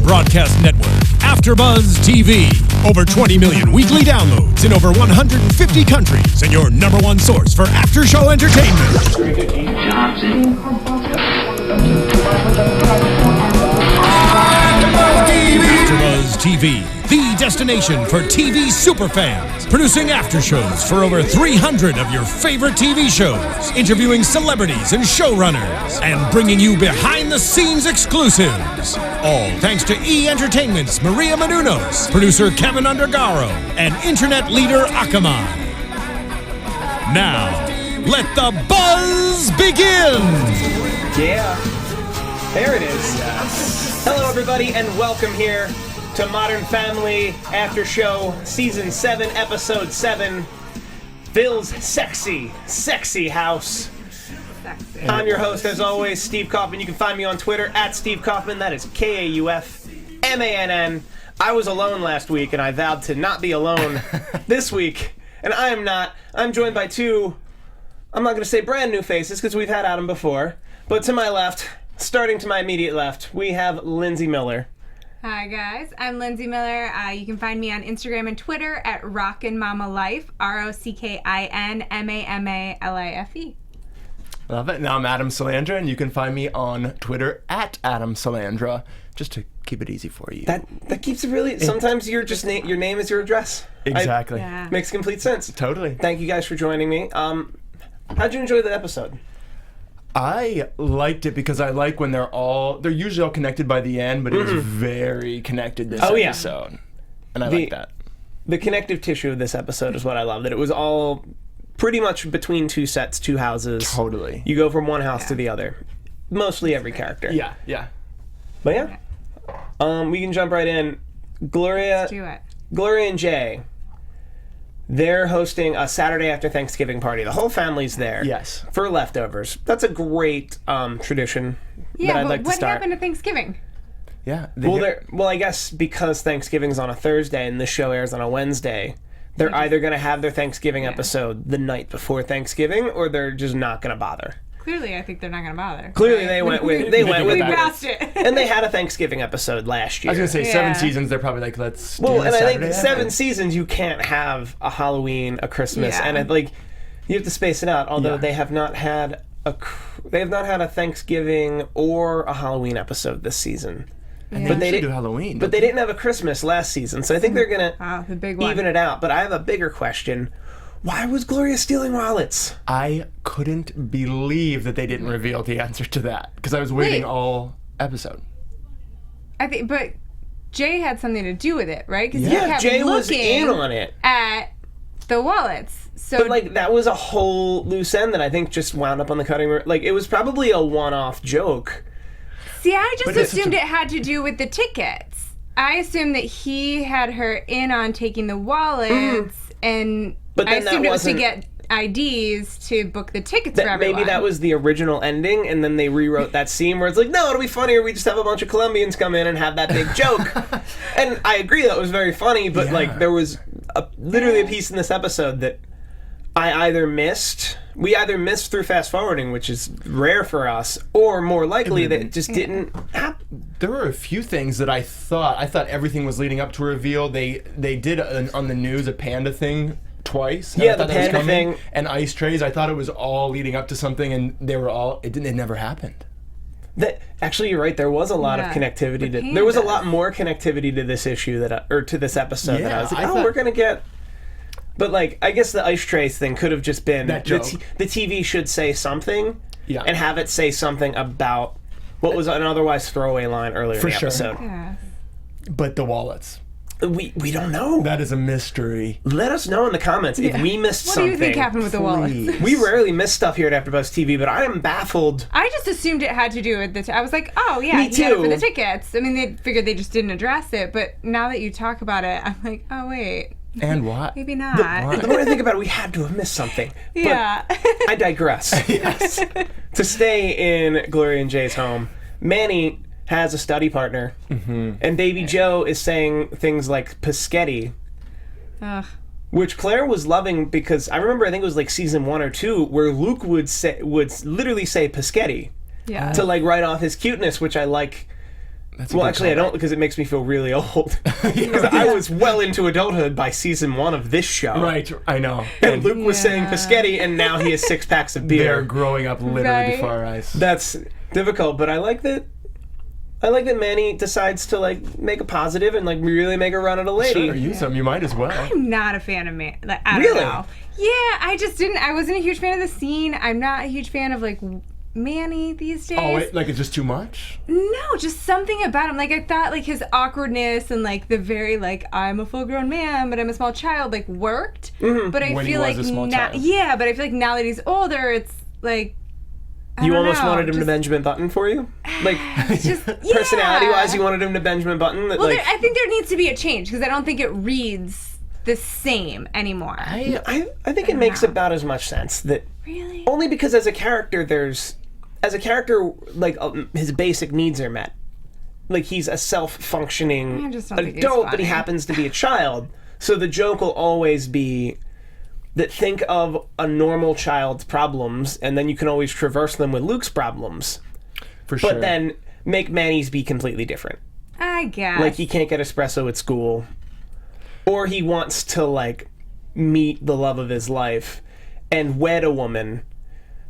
broadcast network, AFTERBUZZ TV. Over 20 million weekly downloads in over 150 countries, and your number one source for after-show entertainment. AFTERBUZZ TV, the destination for TV superfans, producing after shows for over 300 of your favorite TV shows, interviewing celebrities and showrunners, and bringing you behind-the-scenes exclusives. All thanks to E! Entertainment's Maria Menounos, producer Kevin Undergaro, and internet leader Akamai. Now, let the buzz begin! Yeah, there it is. Hello, everybody, and welcome here to Modern Family After Show, Season 7, Episode 7, Phil's Sexy House. Sexy. I'm your host, as always, Steve Kauffman. You can find me on Twitter, at Steve Kauffman. That is Kauffmann. I was alone last week, and I vowed to not be alone this week, and I am not. I'm joined by two, I'm not going to say brand new faces, because we've had Adam before, but to my left, starting to my immediate left, we have Lindsey Miller. Hi guys, I'm Lindsey Miller. You can find me on Instagram and Twitter at RockinMamaLife, ROCKINMAMALIFE. Love it. Now I'm Adam Salandra, and you can find me on Twitter at Adam Salandra, just to keep it easy for you. That keeps it really. Sometimes you're just your name is your address. Exactly. Yeah. Makes complete sense. Totally. Thank you guys for joining me. How'd you enjoy the episode? I liked it because I like when they're usually all connected by the end, but it was very connected this episode. And I like that. The connective tissue of this episode is what I love, that it was all pretty much between two sets, two houses. Totally. You go from one house to the other. Mostly every character. Yeah. But yeah. We can jump right in. Let's do it. Gloria and Jay. They're hosting a Saturday after Thanksgiving party. The whole family's there. Yes. For leftovers. That's a great tradition that I'd like to start. What happened to Thanksgiving? Yeah. Well, I guess because Thanksgiving's on a Thursday and this show airs on a Wednesday, they're either going to have their Thanksgiving episode the night before Thanksgiving, or they're just not going to bother. Clearly, I think they're not going to bother. Clearly, they went with we that. passed it. And they had a Thanksgiving episode last year. I was going to say 7 seasons. They're probably like, let's. Well, and I think Saturday 7 seasons you can't have a Halloween, a Christmas, and you have to space it out. Although they have not had a Thanksgiving or a Halloween episode this season. And but they didn't do Halloween. But they didn't have a Christmas last season, so I think they're gonna the big one. even it out. But I have a bigger question. Why was Gloria stealing wallets? I couldn't believe that they didn't reveal the answer to that, because I was waiting all episode. But Jay had something to do with it, right? Because Jay was in on it at the wallets. So, but that was a whole loose end that I think just wound up on the cutting room. It was probably a one-off joke. See, I just assumed it had to do with the tickets. I assumed that he had her in on taking the wallets and. But I assumed it was to get IDs to book the tickets for everyone. Maybe that was the original ending, and then they rewrote that scene where it's like, no, it'll be funnier. We just have a bunch of Colombians come in and have that big joke. And I agree that was very funny, but there was literally a piece in this episode that we either missed through fast forwarding, which is rare for us, or more likely that it just didn't happen. There were a few things that I thought everything was leading up to a reveal. They did on the news a panda thing twice. Yeah, the panda thing. And ice trays. I thought it was all leading up to something, and it never happened. Actually, you're right. There was a lot of connectivity there was a lot more connectivity to this issue to this episode that I was like, we're gonna get. But I guess the ice trays thing could have just been that joke. The TV should say something, and have it say something about what was an otherwise throwaway line earlier in the episode. Yeah. But the wallets. We don't know. That is a mystery. Let us know in the comments if we missed something. What do you think happened with the wallets? We rarely miss stuff here at AfterBuzz TV, but I am baffled. I just assumed it had to do with I was like, Me he too. had it for the tickets. I mean, they figured they just didn't address it, but now that you talk about it, I'm like, oh, wait. And what? Maybe not. The more I think about it, we had to have missed something. Yeah. But I digress. Yes. To stay in Gloria and Jay's home, Manny has a study partner, and Baby Joe is saying things like Paschetti, which Claire was loving, because I remember, I think it was season 1 or 2, where Luke would literally say Paschetti to write off his cuteness, which I like Well, actually, I don't, because it makes me feel really old. Because I was well into adulthood by season 1 of this show. Right, I know. And Luke was saying Paschetti, and now he has 6 packs of beer. They're growing up literally before our eyes. That's difficult, but I like that Manny decides to, like, make a positive and, like, really make a run at a lady. Sure, you might as well. I'm not a fan of Manny. Like, I don't know. Yeah, I wasn't a huge fan of the scene. I'm not a huge fan of, like, Manny these days. Oh, wait, like it's just too much? No, just something about him. Like, I thought, like, his awkwardness and, like, the very, like, I'm a full-grown man, but I'm a small child, like, worked. Mm-hmm. But I feel like now, yeah, but I feel like now that he's older, it's like, you almost wanted him to Benjamin Button for you? Like, just, personality-wise, you wanted him to Benjamin Button? Well, I think there needs to be a change, because I don't think it reads the same anymore. I think it makes about as much sense. That Really? Only because as a character, like, his basic needs are met. Like, he's a self-functioning adult, but he happens to be a child. So the joke will always be that think of a normal child's problems, and then you can always traverse them with Luke's problems. For sure. But then make Manny's be completely different. I guess. Like, he can't get espresso at school. Or he wants to, like, meet the love of his life and wed a woman.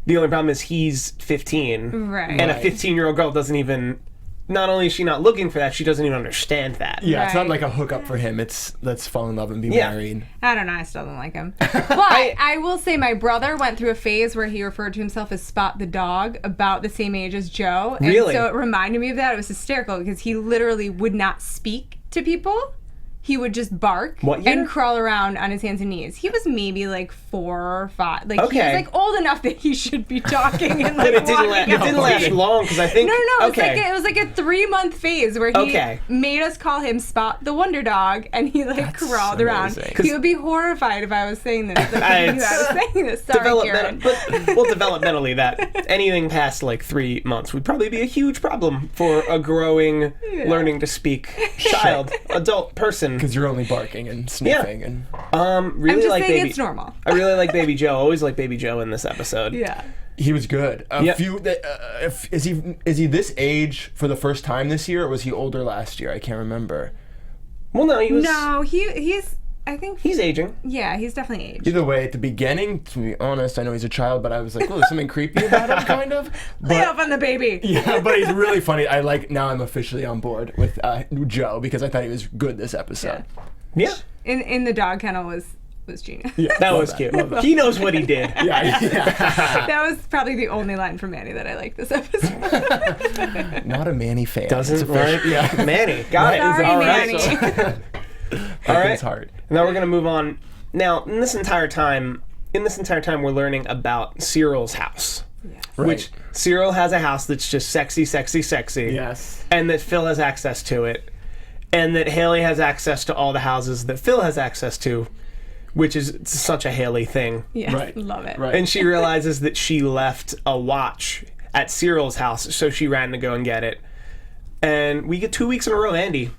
The only problem is he's 15. Right. And a 15-year-old girl doesn't even... Not only is she not looking for that, she doesn't even understand that. Yeah, it's not like a hookup for him. It's let's fall in love and be married. I don't know. I still don't like him. But I will say my brother went through a phase where he referred to himself as Spot the dog, about the same age as Joe. And really? So it reminded me of that. It was hysterical because he literally would not speak to people. He would just bark and crawl around on his hands and knees. He was maybe like 4 or 5. Like, he was like old enough that he should be talking and like but it didn't last long because I think... No. It was like a 3-month phase where he made us call him Spot the Wonder Dog, and he like crawled around. He would be horrified if I was saying this. Like, I was saying this. Sorry, Karen. Developmentally, that anything past like 3 months would probably be a huge problem for a growing, learning to speak child, adult person. Because you're only barking and sniffing and really, I'm just like saying it's normal. I really like Baby Joe. Always like Baby Joe in this episode. Yeah, he was good. Is he this age for the first time this year, or was he older last year? I can't remember. Well, no, he was. No, he's. I think he's aging. Yeah, he's definitely aged. Either way, at the beginning, to be honest, I know he's a child, but I was like, oh, there's something creepy about him, kind of. Lay off on the baby. Yeah, but he's really funny. Now I'm officially on board with Joe because I thought he was good this episode. Yeah. In the dog kennel was genius. Yeah, that was cute. He knows what he did. Yeah. That was probably the only line from Manny that I liked this episode. Not a Manny fan. Doesn't like Manny. Got it. Sorry, All Manny. Right. All right. Heart. Now we're gonna move on. Now, in this entire time, we're learning about Cyril's house. Yes. Right. Which Cyril has a house that's just sexy, sexy, sexy. Yes. And that Phil has access to it. And that Haley has access to all the houses that Phil has access to, which is such a Haley thing. Yes, right. Love it. Right. And she realizes that she left a watch at Cyril's house, so she ran to go and get it. And we get 2 weeks in a row, Andy.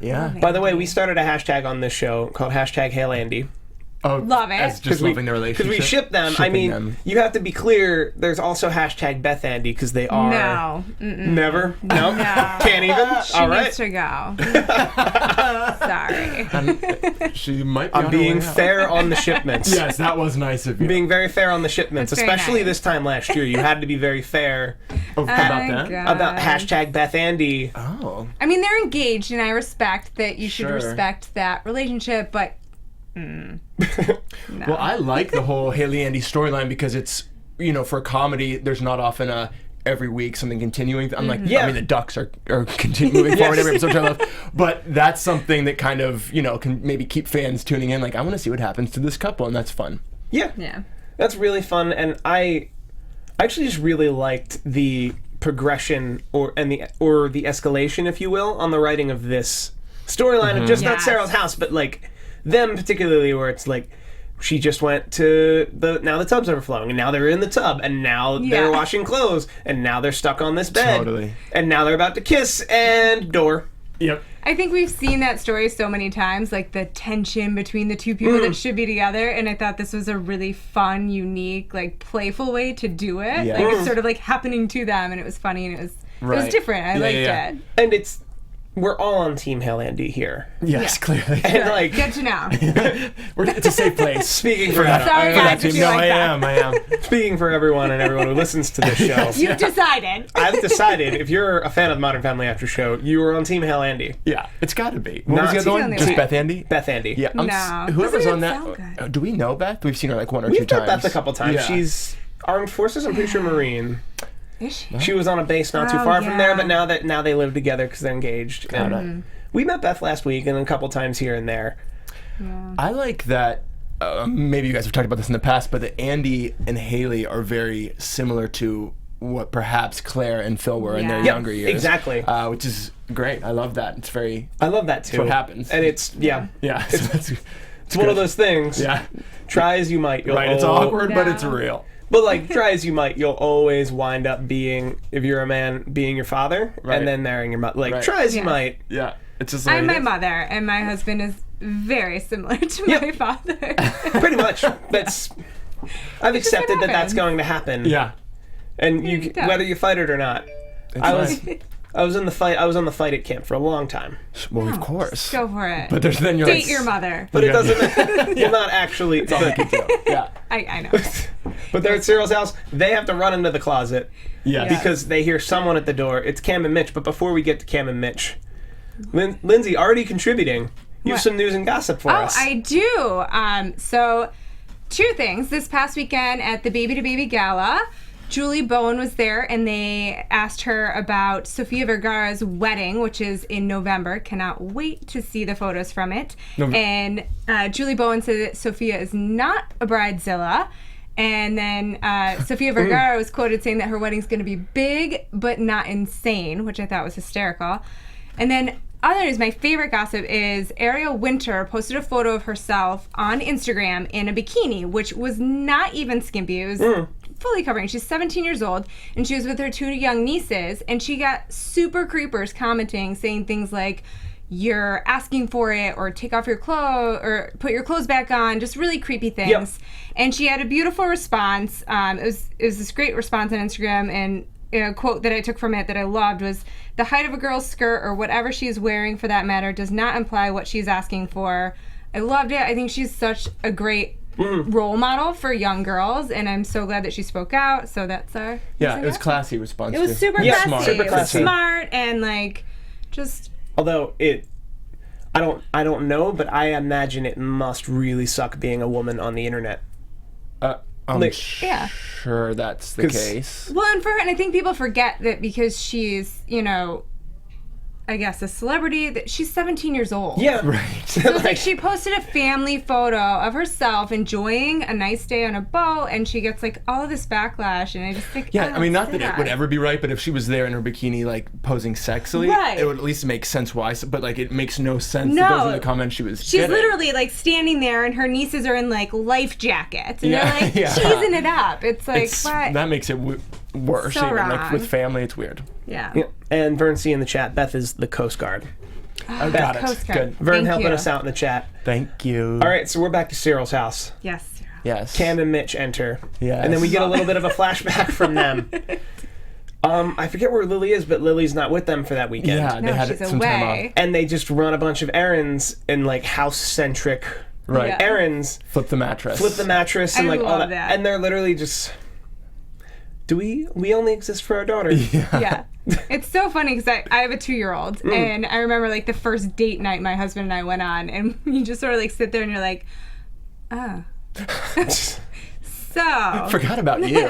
Yeah. By the way, we started a hashtag on this show called #HailAndy. Oh, love it. As just loving the relationship. Because we ship them. I mean, you have to be clear. There's also #Beth Andy because they are. No. Never. No. Can't even. She All right. needs to go. Sorry. She might be. I'm being fair on the shipments. Yes, that was nice of you. Being very fair on the shipments, That's especially nice. this time last year. You had to be very fair about that. about #Beth Andy. Oh. I mean, they're engaged, and I respect that. You should respect that relationship, but. No. Well, I like the whole Haley Andy storyline because it's, for a comedy, there's not often every week something continuing. I'm like, I mean, the Ducks are continuing forward every episode, which I love. But that's something that kind of, can maybe keep fans tuning in. Like, I want to see what happens to this couple, and that's fun. Yeah. That's really fun, and I actually just really liked the progression or the escalation, if you will, on the writing of this storyline of just not Sarah's house, but like them particularly, where it's like she just went to now the tub's overflowing, and now they're in the tub, and now they're washing clothes, and now they're stuck on this bed, Totally. And now they're about to kiss, and door. Yep. I think we've seen that story so many times, like the tension between the two people that should be together, and I thought this was a really fun, unique, like playful way to do it. Yeah. Like it's sort of like happening to them, and it was funny, and it was Right. It was different. I liked it. And we're all on Team Hail Andy here. Yes, clearly. And like, good to know. It's a safe place. Speaking for that team. No, I am. Speaking for everyone and everyone who listens to this show. You've decided. I've decided, if you're a fan of the Modern Family After Show, you are on Team Hail Andy. Yeah, it's got to be. What was the other one? Just Beth Andy? Beth Andy. Yeah. Whoever's on that. Do we know Beth? We've seen her like one or two times. We've met Beth a couple times. Yeah. She's Armed Forces, I'm pretty sure Marine. Is she? She was on a base not too far from there, but now they live together because they're engaged. And we met Beth last week and a couple times here and there. Yeah. I like that. Maybe you guys have talked about this in the past, but that Andy and Haley are very similar to what perhaps Claire and Phil were in their younger years. Exactly. Which is great. I love that. It's very. I love that too. It's what happens. And it's it's one of those things. Yeah. Try as you might. It's awkward, but it's real. But like, try as you might, you'll always wind up being, if you're a man, being your father, and then marrying your mother. Like, try as you might. Yeah. It's just I'm my mother, and my husband is very similar to my father. Pretty much. I've accepted that that's going to happen. Yeah. And whether you fight it or not. I was in the fight. I was on the fight at camp for a long time. Well, of course. Go for it. But then you're date your mother. But it doesn't. You're not actually. It's all Yeah. I know. But they're at Cyril's house. They have to run into the closet. Yes. Because they hear someone at the door. It's Cam and Mitch. But before we get to Cam and Mitch, Lindsey, already contributing. You have some news and gossip for us. Oh, I do. So, two things. This past weekend at the Baby to Baby Gala, Julie Bowen was there, and they asked her about Sofia Vergara's wedding, which is in November. Cannot wait to see the photos from it. And Julie Bowen said that Sofia is not a bridezilla. And then Sofia Vergara was quoted saying that her wedding's going to be big, but not insane, which I thought was hysterical. And then other news, my favorite gossip is Ariel Winter posted a photo of herself on Instagram in a bikini, which was not even skimpy. It was fully covering. She's 17 years old, and she was with her two young nieces, and she got super creepers commenting, saying things like, "You're asking for it," or "Take off your clothes," or "Put your clothes back on," just really creepy things. Yep. And she had a beautiful response. It was this great response on Instagram, and a quote that I took from it that I loved was, "The height of a girl's skirt, or whatever she is wearing for that matter, does not imply what she's asking for." I loved it. I think she's such a great role model for young girls, and I'm so glad that she spoke out. So that's our it was classy response. It was super classy. Smart. Super classy. It was smart and like just. Although I don't know, but I imagine it must really suck being a woman on the internet. I'm sure that's the case. Well, and I think people forget that because she's, I guess, a celebrity, that she's 17 years old. Yeah. Right. So it's like she posted a family photo of herself enjoying a nice day on a boat, and she gets like all of this backlash, and I just think, I mean, not that it would ever be right, but if she was there in her bikini, like, posing sexily, it would at least make sense why, but like, it makes no sense that those are the comments she's getting. Literally like standing there, and her nieces are in like life jackets, and they're like cheesing it up. It's like, what? That makes it worse. So even wrong. like with family, it's weird. Yeah. And Vern C in the chat, Beth is the Coast Guard. Got it. Coast Guard. Good. Vern helping us out in the chat. Thank you. All right, so we're back to Cyril's house. Yes. Cam and Mitch enter. Yes. And then we get a little bit of a flashback from them. I forget where Lily is, but Lily's not with them for that weekend. Yeah, they had some time off. And they just run a bunch of errands in like house-centric errands. Flip the mattress. And like all that. And they're literally just... We only exist for our daughter. Yeah. It's so funny because I have a 2-year-old, and I remember like the first date night my husband and I went on, and you just sort of like sit there and you're like, oh. So. Forgot about you.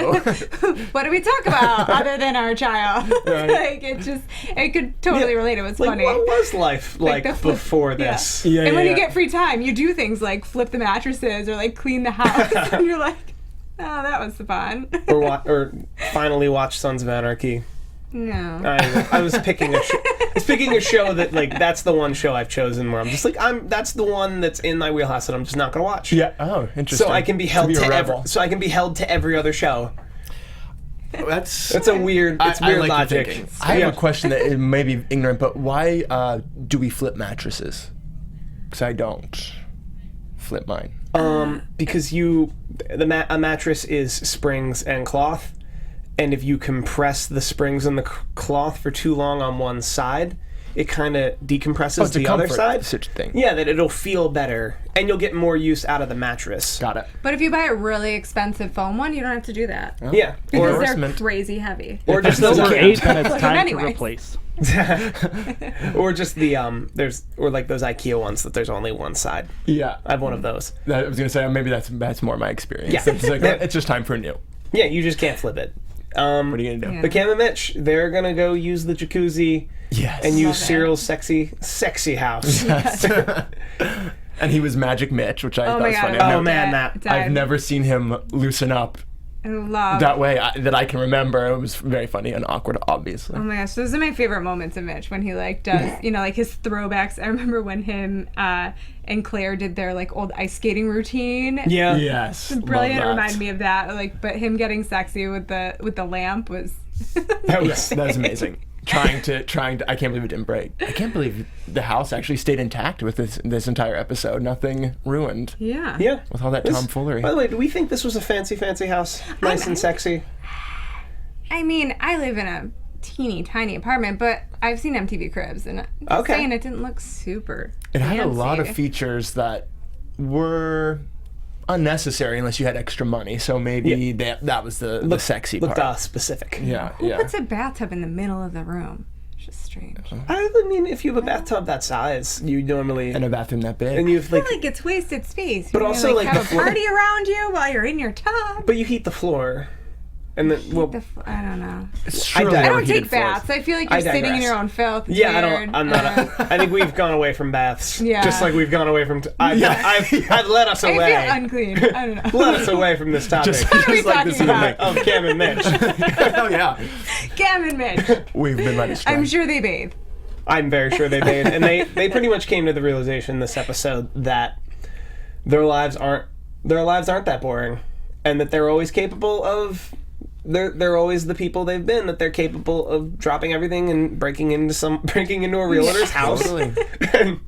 What do we talk about other than our child? Like it could totally relate. It was funny. What was life like before this? Yeah. And when you get free time, you do things like flip the mattresses or like clean the house, and you're like, oh, that was fun. or finally watch Sons of Anarchy. No. I was picking a show that like that's the one show I've chosen where I'm just like that's the one that's in my wheelhouse that I'm just not gonna watch. Yeah. Oh, interesting. So I can be held to every other show. That's a weird. It's weird like logic. I have a question that may be ignorant, but why do we flip mattresses? Because I don't flip mine. Because a mattress is springs and cloth, and if you compress the springs in the cloth for too long on one side, it kind of decompresses the other side. Such thing. Yeah, that it'll feel better, and you'll get more use out of the mattress. Got it. But if you buy a really expensive foam one, you don't have to do that. Oh. Yeah. Because they're crazy heavy. Or just over those 8, then it's time to replace. or just the or like those IKEA ones that there's only one side. Yeah. I have one of those. I was gonna say maybe that's more my experience. Yeah. It's like it's just time for a new. Yeah, you just can't flip it. What are you gonna do? Yeah. But Cam and Mitch, they're gonna go use the jacuzzi. Yes. And Love use it. Cyril's sexy house. Yes. And he was Magic Mitch, which I thought was funny. Oh man, I've never seen him loosen up I love that way that I can remember. It was very funny and awkward, obviously. Oh my gosh, those are my favorite moments of Mitch when he like does, you know, like his throwbacks. I remember when him and Claire did their like old ice skating routine. Yeah. Yes. Brilliant. It love that. reminded me of that. Like, but him getting sexy with the lamp was. That was amazing. Trying to I can't believe it didn't break. I can't believe the house actually stayed intact with this entire episode. Nothing ruined. Yeah. Yeah. With all that tomfoolery. By the way, do we think this was a fancy house? Nice and sexy? I mean, I live in a teeny tiny apartment, but I've seen MTV Cribs, and I'm saying it didn't look super. It had a fancy. lot of features that were unnecessary unless you had extra money. So maybe that was the sexy part. Looked specific. Yeah. Who puts a bathtub in the middle of the room? It's just strange. I mean, if you have a bathtub that size, you normally And a bathroom that big. and you've I feel like it's wasted space. But You're also, gonna, like, have the a party around you while you're in your tub. but you heat the floor, and then I don't know. Surely I there I were don't heated take floors. baths. I feel like I you're sitting in digress. your own filth. It's yeah, weird. I'm not. I think we've gone away from baths. Yeah. Just like we've gone away from. I've led us I away. feel unclean. I don't know. Led us away from this topic. What are we like this talking about? Of Cam and Mitch. Oh yeah. Cam and Mitch. We've been led astray. I'm sure they bathe. I'm very sure they made, and they pretty much came to the realization this episode that their lives aren't that boring, and that they're always capable of. They're always the people they've been. That they're capable of dropping everything and breaking into a realtor's house, Totally. and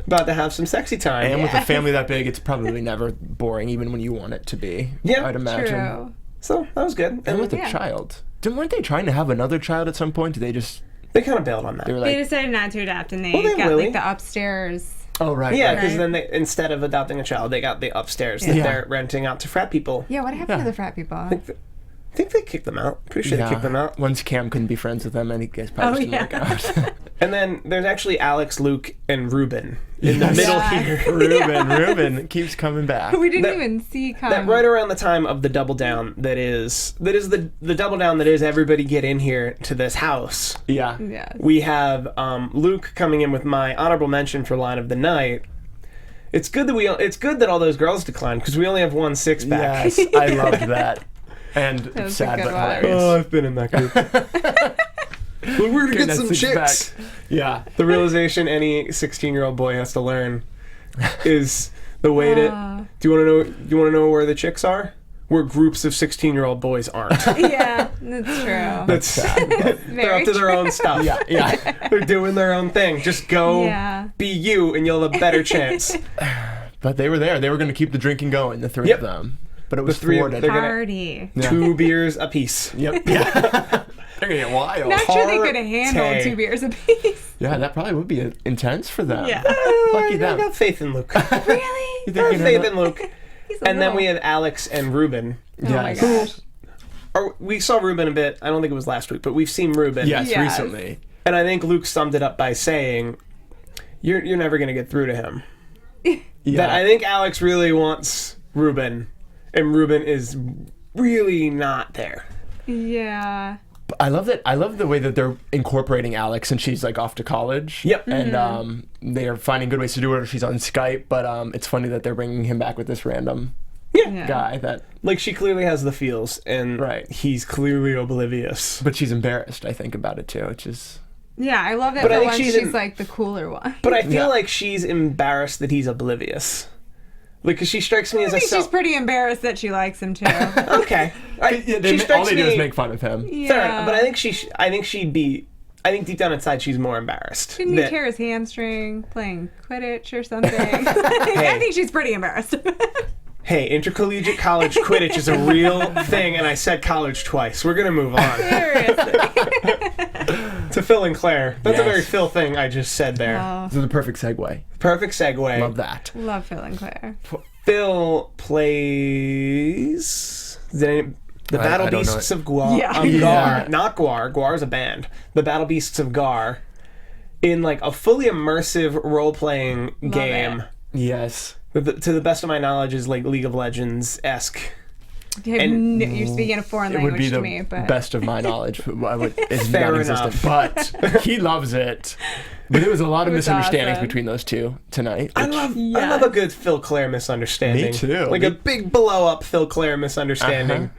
about to have some sexy time. And with a family that big, it's probably never boring, even when you want it to be. Yeah, I'd imagine. True. So that was good. And with a Yeah. child, weren't they trying to have another child at some point? Did they just? They kind of bailed on that. They were They like, decided not to adopt, and they Well, they got really- like the upstairs. oh right. Yeah, right. because then they, instead of adopting a child, they got the upstairs that Yeah. they're renting out to frat people. Yeah, what happened to the frat people? I think they kicked them out. Pretty sure they kicked them out. Once Cam couldn't be friends with them, and he guys probably didn't work out. And then there's actually Alex, Luke, and Reuben in the Yes. middle Yeah. here. Reuben keeps coming back. We didn't That- even see That right around the time of the double down that is the double down that is everybody get in here to this house. Yeah. Yes. We have Luke coming in with my honorable mention for line of the night. It's good that all those girls declined because we only have one six pack. Yes, I loved that. And was a sad good but one. hilarious. Oh, I've been in that group. But we're gonna Getting get that some six chicks. pack. Yeah. The realization any 16-year-old boy has to learn is the way to. Do you want to know where the chicks are? Where groups of 16-year-old boys aren't. Yeah, that's true. That's sad. They're up to their own stuff. Yeah. Yeah. They're doing their own thing. Just go Yeah. be you, and you'll have a better chance. But they were there. They were going to keep the drinking going, the three Yep. of them. But it was three of- thwarted. they're gonna- Party. Yeah. 2 beers apiece. Yep. Yeah. They're going to get wild. Not sure they could have handled Party. 2 beers apiece. Yeah, that probably would be intense for them. Yeah. Lucky I them. got faith in Luke. Really? You I have think faith in Luke. He's a And then little- we have Alex and Reuben. Oh my Yes. gosh. We saw Reuben a bit. I don't think it was last week, but we've seen Reuben. Yes, Yes. recently. And I think Luke summed it up by saying, "You're never going to get through to him." Yeah. That I think Alex really wants Reuben, and Reuben is really not there. Yeah. I love that. I love the way that they're incorporating Alex, and she's like off to college. Yep. And they are finding good ways to do it. She's on Skype, but it's funny that they're bringing him back with this random Yeah. guy. That, Like she clearly has the feels, and Right. he's clearly oblivious. but she's embarrassed. I think about it too, which is Yeah, I love it But I for think once she's she's in- like the cooler one. But I feel Yeah. like she's embarrassed that he's oblivious. Like, 'cause she strikes me as I a think she's pretty embarrassed that she likes him too. okay. She all strikes they do me- is make fun of him. Yeah. Fair enough, but I think I think deep down inside she's more embarrassed. Didn't he that- tear his hamstring playing Quidditch or something? I think she's pretty embarrassed. Hey, intercollegiate college Quidditch is a real thing, and I said college twice. We're going to move on. To Phil and Claire. That's a very Phil thing I just said there. This is the perfect segue. Perfect segue. Love that. Love Phil and Claire. Phil plays the Battle Beasts of Gar. Not Gwar. Gwar is a band. The Battle Beasts of Gar in like a fully immersive role-playing game. Yes. To the best of my knowledge, is like League of Legends-esque. You're speaking a foreign language to me, but... It would be the best of my knowledge. It's Fair non-existent. enough. But he loves it. But there was a lot of misunderstandings between those two tonight. I love a good Phil-Claire misunderstanding. Me too. Like a big blow-up Phil-Claire misunderstanding.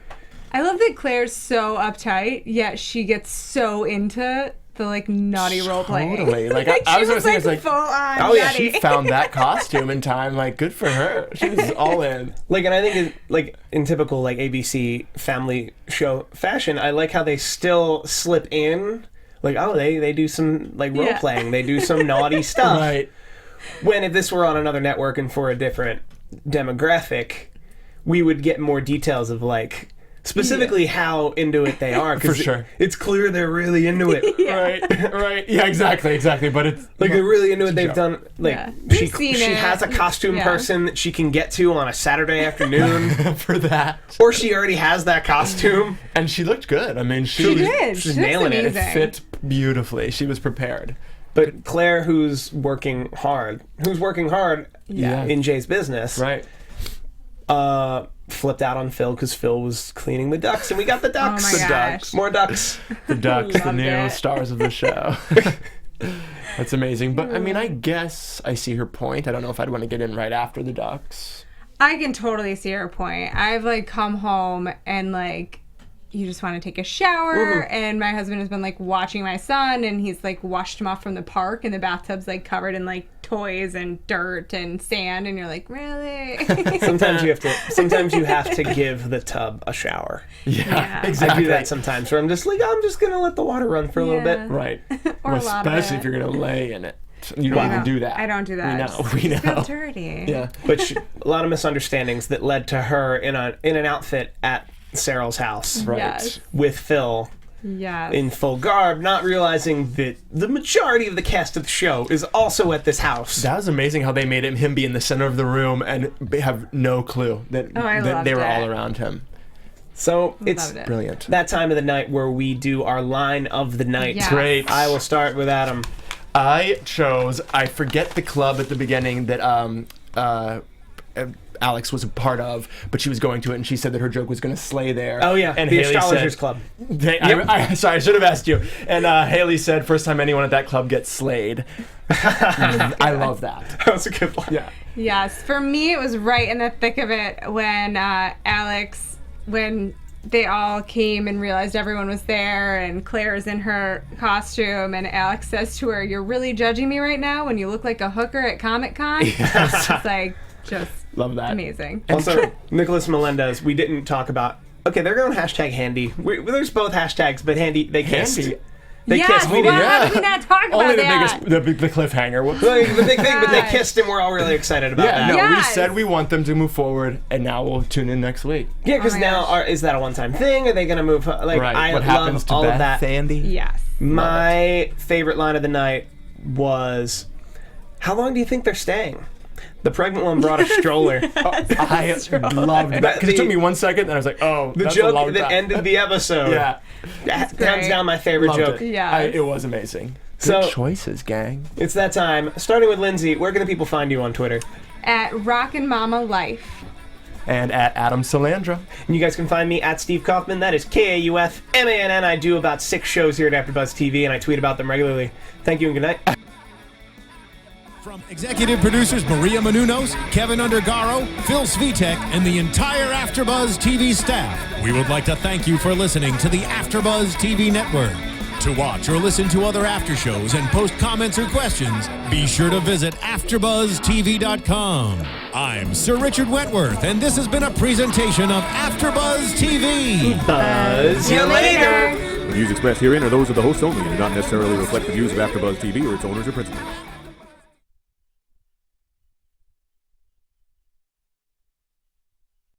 I love that Claire's so uptight, yet she gets so into the like naughty role playing. Totally. Like I was gonna say, it's like, full on. Oh yeah, she found that costume in time. Like, good for her. She was all in. Like, and I think in typical like ABC family show fashion, I like how they still slip in. Like, oh, they do some like role playing. They do some naughty stuff. Right. When if this were on another network and for a different demographic, we would get more details of like. Specifically how into it they are. For sure. It's clear they're really into it. Right. Yeah, exactly. But it's... Like, they're really into it. They've done... Like, she it. has a costume person that she can get to on a Saturday afternoon. For that. Or she already has that costume. And she looked good. I mean, she did. She's nailing it. It fit beautifully. She was prepared. But Claire, who's working hard in Jay's business... Right. Flipped out on Phil because Phil was cleaning the ducks, and we got the ducks. Oh my gosh. Ducks. More ducks. The ducks, the new stars of the show. That's amazing. But I mean, I guess I see her point. I don't know if I'd want to get in right after the ducks. I can totally see her point. I've like come home and like you just want to take a shower, and my husband has been like watching my son, and he's like washed him off from the park, and the bathtub's like covered in like toys and dirt and sand, and you're like, really? Sometimes you have to give the tub a shower. Yeah, exactly. I do that sometimes where I'm just gonna let the water run for a little bit. Right. Or a lot of especially it. if you're gonna lay in it. You don't even do that. I don't do that. We know. Feel dirty. Yeah. But a lot of misunderstandings that led to her in an outfit at Cyril's house. Right. Yes. With Phil. Yes. In full garb, not realizing that the majority of the cast of the show is also at this house. That was amazing how they made him be in the center of the room and have no clue that they were all around him. So it's brilliant. That time of the night where we do our line of the night. Yes. Great. I will start with Adam. I forget the club at the beginning that Alex was a part of, but she was going to it, and she said that her joke was going to slay there. Oh yeah, and the Haley Astrologers said, Club. Sorry, I should have asked you. And Haley said, first time anyone at that club gets slayed. I love that. That was a good one. Yeah. Yes, for me it was right in the thick of it when when they all came and realized everyone was there, and Claire's in her costume, and Alex says to her, "You're really judging me right now when you look like a hooker at Comic-Con?" Yes. It's like, just love that. Amazing. Also, Nicholas Melendez, we didn't talk about... Okay, they're going hashtag handy. There's both hashtags, but handy, they kissed. Handy. They kissed. How did we not talk about Only that? the cliffhanger. The big thing, but they kissed, and we're all really excited about that. No, we said we want them to move forward, and now we'll tune in next week. Yeah, because is that a one-time thing? Are they going to move? Like, right. I what happens love to all Beth of that. Andy? Yes. My favorite line of the night was, "How long do you think they're staying?" The pregnant one brought a stroller. I loved that because it took me 1 second, and I was like, "Oh, the that's joke a long that time. ended the episode." Yeah, hands down my favorite loved joke. It. Yeah, it was amazing. So, good choices, gang. It's that time. Starting with Lindsey, where can the people find you on Twitter? At Rockin' Mama Life. And at Adam Salandra. And you guys can find me at Steve Kauffman. That is Kauffmann. I do about 6 shows here at AfterBuzz TV, and I tweet about them regularly. Thank you and good night. From executive producers Maria Menounos, Kevin Undergaro, Phil Svitek, and the entire AfterBuzz TV staff, we would like to thank you for listening to the AfterBuzz TV network. To watch or listen to other after shows and post comments or questions, be sure to visit AfterBuzzTV.com. I'm Sir Richard Wentworth, and this has been a presentation of AfterBuzz TV. Buzz you later. The views expressed herein are those of the hosts only and do not necessarily reflect the views of AfterBuzz TV or its owners or principals.